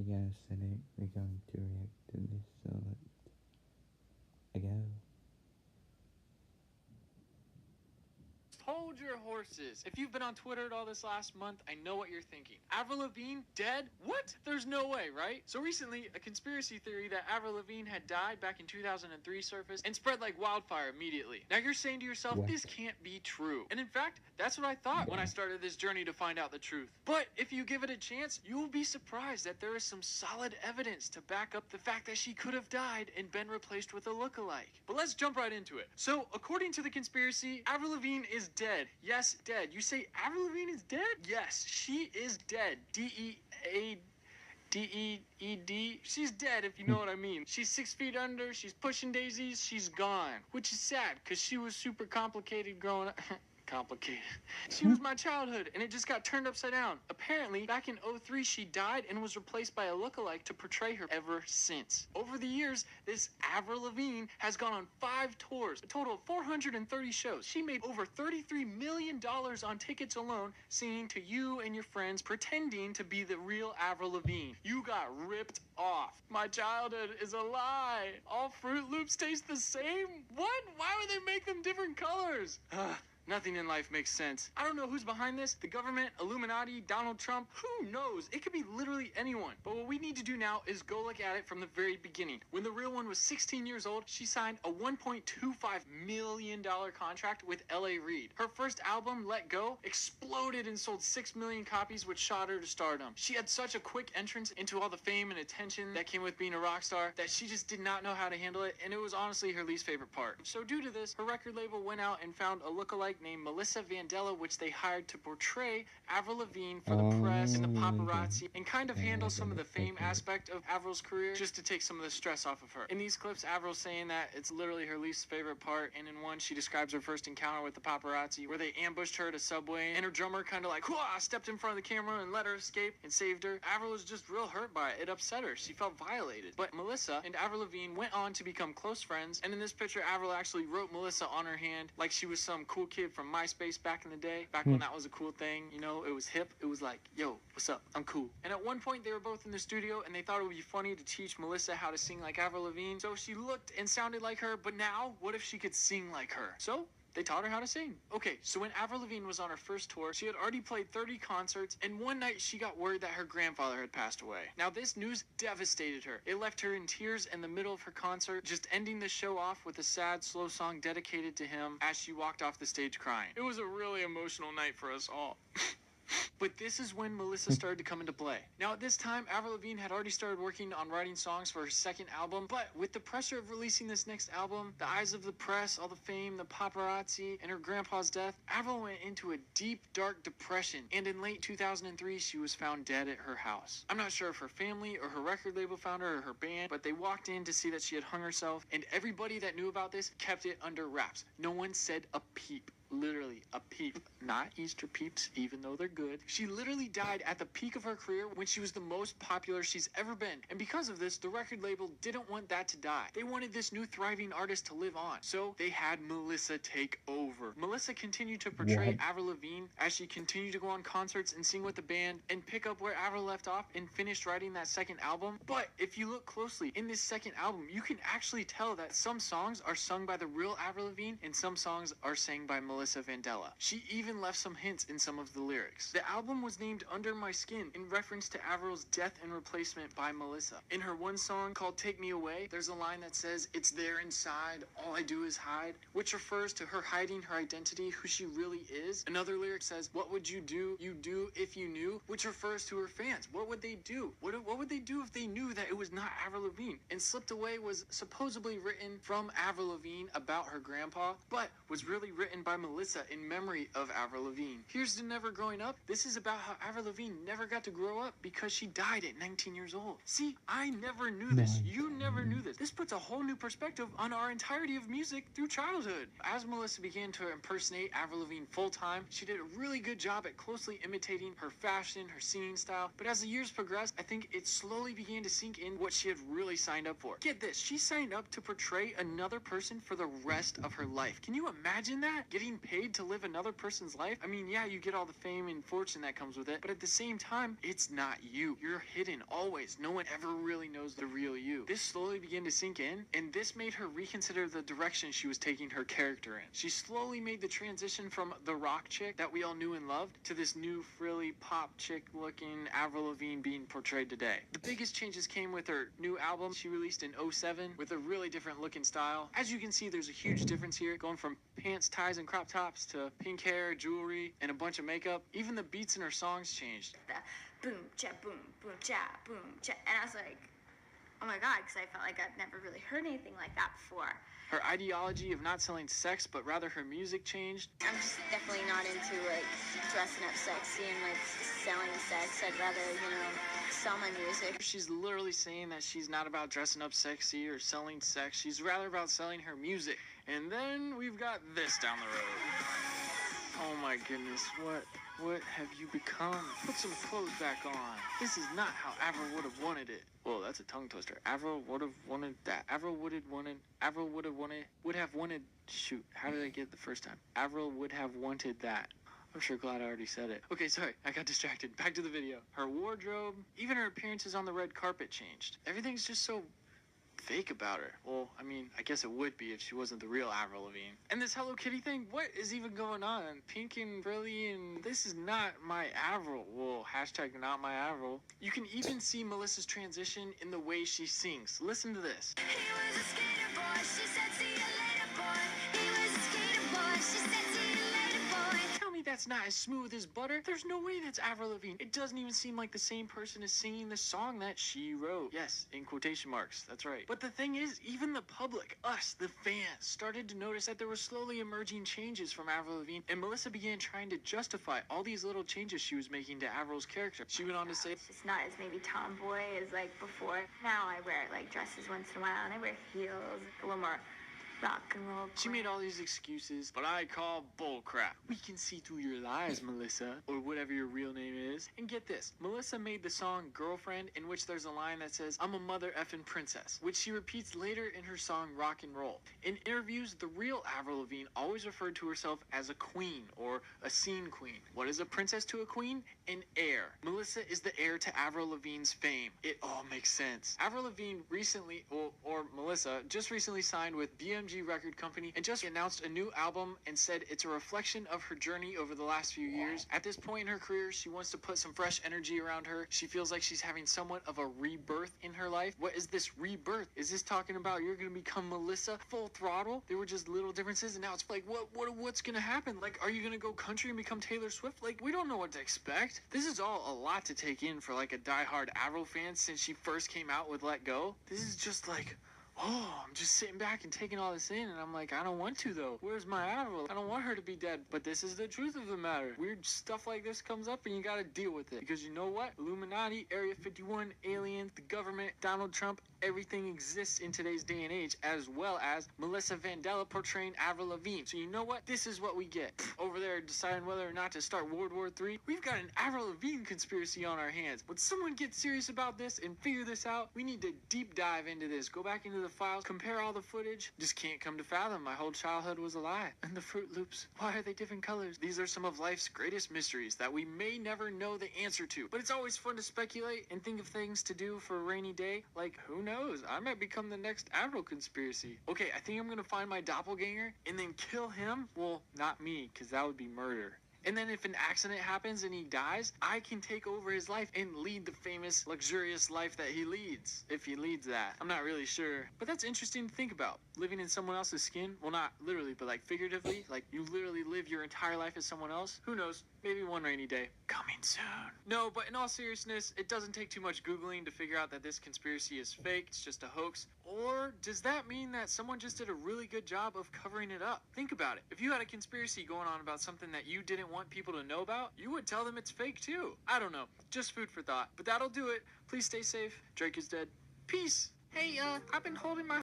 guys, today we're going to react to this, so let's go. Hold your horses. If you've been on Twitter at all this last month, I know what you're thinking. Avril Lavigne dead? What? There's no way, right? So recently, a conspiracy theory that Avril Lavigne had died back in 2003 surfaced and spread like wildfire immediately. Now you're saying to yourself, What? this can't be true. And in fact, that's what I thought when I started this journey to find out the truth. But if you give it a chance, you will be surprised that there is some solid evidence to back up the fact that she could have died and been replaced with a lookalike. But let's jump right into it. So, according to the conspiracy, Avril Lavigne is dead. Yes, dead. You say Avril Lavigne is dead? Yes, she is dead. D-E-A-D-E-E-D. She's dead, if you know what I mean. She's 6 feet under, she's pushing daisies, she's gone. Which is sad, because she was super complicated growing up. Complicated. She was my childhood, and it just got turned upside down. Apparently, back in 2003, she died and was replaced by a lookalike to portray her ever since. Over the years, this Avril Lavigne has gone on 5 tours, a total of 430 shows. She made over $33 million on tickets alone, singing to you and your friends, pretending to be the real Avril Lavigne. You got ripped off. My childhood is a lie. All Fruit Loops taste the same? What? Why would they make them different colors? Nothing in life makes sense. I don't know who's behind this. The government, Illuminati, Donald Trump, who knows? It could be literally anyone. But what we need to do now is go look at it from the very beginning. When the real one was 16 years old, she signed a $1.25 million contract with L.A. Reid. Her first album, Let Go, exploded and sold 6 million copies, which shot her to stardom. She had such a quick entrance into all the fame and attention that came with being a rock star that she just did not know how to handle it, and it was honestly her least favorite part. So due to this, her record label went out and found a lookalike named Melissa Vandella, which they hired to portray Avril Lavigne for the press and the paparazzi and kind of handle some of the fame aspect of Avril's career just to take some of the stress off of her. In these clips, Avril's saying that it's literally her least favorite part, and in one, she describes her first encounter with the paparazzi where they ambushed her at a subway and her drummer kind of like, whoa, stepped in front of the camera and let her escape and saved her. Avril was just real hurt by it. It upset her. She felt violated. But Melissa and Avril Lavigne went on to become close friends, and in this picture, Avril actually wrote Melissa on her hand like she was some cool kid from MySpace back in the day, back when that was a cool thing, you know, it was hip, it was like, yo, what's up, I'm cool. And at one point they were both in the studio and they thought it would be funny to teach Melissa how to sing like Avril Lavigne, so she looked and sounded like her, but now, what if she could sing like her? So they taught her how to sing. Okay, so when Avril Lavigne was on her first tour, she had already played 30 concerts, and one night she got word that her grandfather had passed away. Now this news devastated her. It left her in tears in the middle of her concert, just ending the show off with a sad, slow song dedicated to him as she walked off the stage crying. It was a really emotional night for us all. But this is when Melissa started to come into play. Now at this time, Avril Lavigne had already started working on writing songs for her second album, but with the pressure of releasing this next album, the eyes of the press, all the fame, the paparazzi, and her grandpa's death, Avril went into a deep, dark depression, and in late 2003, she was found dead at her house. I'm not sure if her family or her record label found her or her band, but they walked in to see that she had hung herself, and everybody that knew about this kept it under wraps. No one said a peep. Literally a peep. Not Easter peeps, even though they're good. She literally died at the peak of her career when she was the most popular she's ever been. And because of this, the record label didn't want that to die. They wanted this new thriving artist to live on. So they had Melissa take over. Melissa continued to portray Avril Lavigne as she continued to go on concerts and sing with the band and pick up where Avril left off and finished writing that second album. But if you look closely, in this second album, you can actually tell that some songs are sung by the real Avril Lavigne and some songs are sang by Melissa Vandella. She even left some hints in some of the lyrics. The album was named Under My Skin in reference to Avril's death and replacement by Melissa. In her one song called Take Me Away, there's a line that says, "It's there inside, all I do is hide," which refers to her hiding her identity, who she really is. Another lyric says, "What would you do if you knew," which refers to her fans. What would they do? What would they do if they knew that it was not Avril Lavigne? And Slipped Away was supposedly written from Avril Lavigne about her grandpa, but was really written by Melissa in memory of Avril Lavigne. Here's to Never Growing Up. This is about how Avril Lavigne never got to grow up because she died at 19 years old. See, I never knew this. You never knew this. This puts a whole new perspective on our entirety of music through childhood. As Melissa began to impersonate Avril Lavigne full-time, she did a really good job at closely imitating her fashion, her singing style, but as the years progressed, I think it slowly began to sink in what she had really signed up for. Get this, she signed up to portray another person for the rest of her life. Can you imagine that? Getting paid to live another person's life? I mean, yeah, you get all the fame and fortune that comes with it, but at the same time, it's not you. You're hidden always. No one ever really knows the real you. This slowly began to sink in, and this made her reconsider the direction she was taking her character in. She slowly made the transition from the rock chick that we all knew and loved to this new frilly pop chick looking Avril Lavigne being portrayed today. The biggest changes came with her new album she released in 2007 with a really different look and style. As you can see, there's a huge difference here, going from pants, ties, and crop tops to pink hair, jewelry, and a bunch of makeup. Even the beats in her songs changed. The boom, cha, boom, boom, cha, boom, cha. And I was like, oh my God, because I felt like I'd never really heard anything like that before. Her ideology of not selling sex, but rather her music changed. I'm just definitely not into, like, dressing up sexy and, like, selling sex. I'd rather, sell my music. She's literally saying that she's not about dressing up sexy or selling sex. She's rather about selling her music. And then we've got this down the road. Oh my goodness, what have you become? Put some clothes back on. This is not how Avril would have wanted it. Whoa, that's a tongue twister. Avril would have wanted that. Avril would have wanted, shoot, how did I get it the first time? Avril would have wanted that. I'm sure glad I already said it. Okay, sorry, I got distracted. Back to the video. Her wardrobe, even her appearances on the red carpet changed. Everything's just so fake about her. Well, I mean, I guess it would be if she wasn't the real Avril Lavigne. And this Hello Kitty thing, what is even going on? Pink and frilly, and this is not my Avril. Well, hashtag not my Avril. You can even see Melissa's transition in the way she sings. Listen to this. He was a skater boy, she said see you later boy. He was a skater boy, she said see you later boy. Tell me that's not as smooth as butter? There's no way that's Avril Lavigne. It doesn't even seem like the same person is singing the song that she wrote. Yes, in quotation marks, that's right. But the thing is, even the public, us, the fans, started to notice that there were slowly emerging changes from Avril Lavigne, and Melissa began trying to justify all these little changes she was making to Avril's character. She went on to say, It's just not as maybe tomboy as, like, before. Now I wear, like, dresses once in a while, and I wear heels, a little more rock and roll. She made all these excuses, but I call bullcrap. We can see through your lies, Melissa, or whatever your real name is. And get this, Melissa made the song Girlfriend, in which there's a line that says, I'm a mother effing princess, which she repeats later in her song Rock and Roll. In interviews, the real Avril Lavigne always referred to herself as a queen, or a scene queen. What is a princess to a queen? An heir. Melissa is the heir to Avril Lavigne's fame. It all makes sense. Avril Lavigne recently, or Melissa, just recently signed with BMG record company and just announced a new album and said it's a reflection of her journey over the last few years. At this point in her career, she wants to put some fresh energy around her. She feels like she's having somewhat of a rebirth in her life. What is this rebirth? Is this talking about you're gonna become Melissa full throttle? There were just little differences, and now it's like, what's gonna happen? Like, are you gonna go country and become Taylor Swift? Like, we don't know what to expect. This is all a lot to take in for like a diehard Avril fan since she first came out with Let Go. This is just like, oh, I'm just sitting back and taking all this in, and I'm like, I don't want to, though. Where's my Avril? I don't want her to be dead. But this is the truth of the matter. Weird stuff like this comes up, and you gotta deal with it. Because you know what? Illuminati, Area 51, aliens, the government, Donald Trump, everything exists in today's day and age, as well as Melissa Vandella portraying Avril Lavigne. So you know what? This is what we get. Over there deciding whether or not to start World War III, we've got an Avril Lavigne conspiracy on our hands. Would someone get serious about this and figure this out? We need to deep dive into this. Go back into the files, compare all the footage. Just can't come to fathom my whole childhood was a lie. And the Fruit Loops, why are they different colors? These are some of life's greatest mysteries that we may never know the answer to. But it's always fun to speculate and think of things to do for a rainy day. Like, who knows? I might become the next Avril conspiracy. Okay, I think I'm gonna find my doppelganger and then kill him. Well, not me, because that would be murder. And then if an accident happens and he dies, I can take over his life and lead the famous, luxurious life that he leads. If he leads that. I'm not really sure. But that's interesting to think about. Living in someone else's skin. Well, not literally, but like figuratively. Like you literally live your entire life as someone else. Who knows? Maybe one rainy day. Coming soon. No, but in all seriousness, it doesn't take too much Googling to figure out that this conspiracy is fake. It's just a hoax. Or does that mean that someone just did a really good job of covering it up? Think about it. If you had a conspiracy going on about something that you didn't want people to know about, you would tell them it's fake too. I don't know. Just food for thought. But that'll do it. Please stay safe. Drake is dead. Peace. Hey, I've been holding my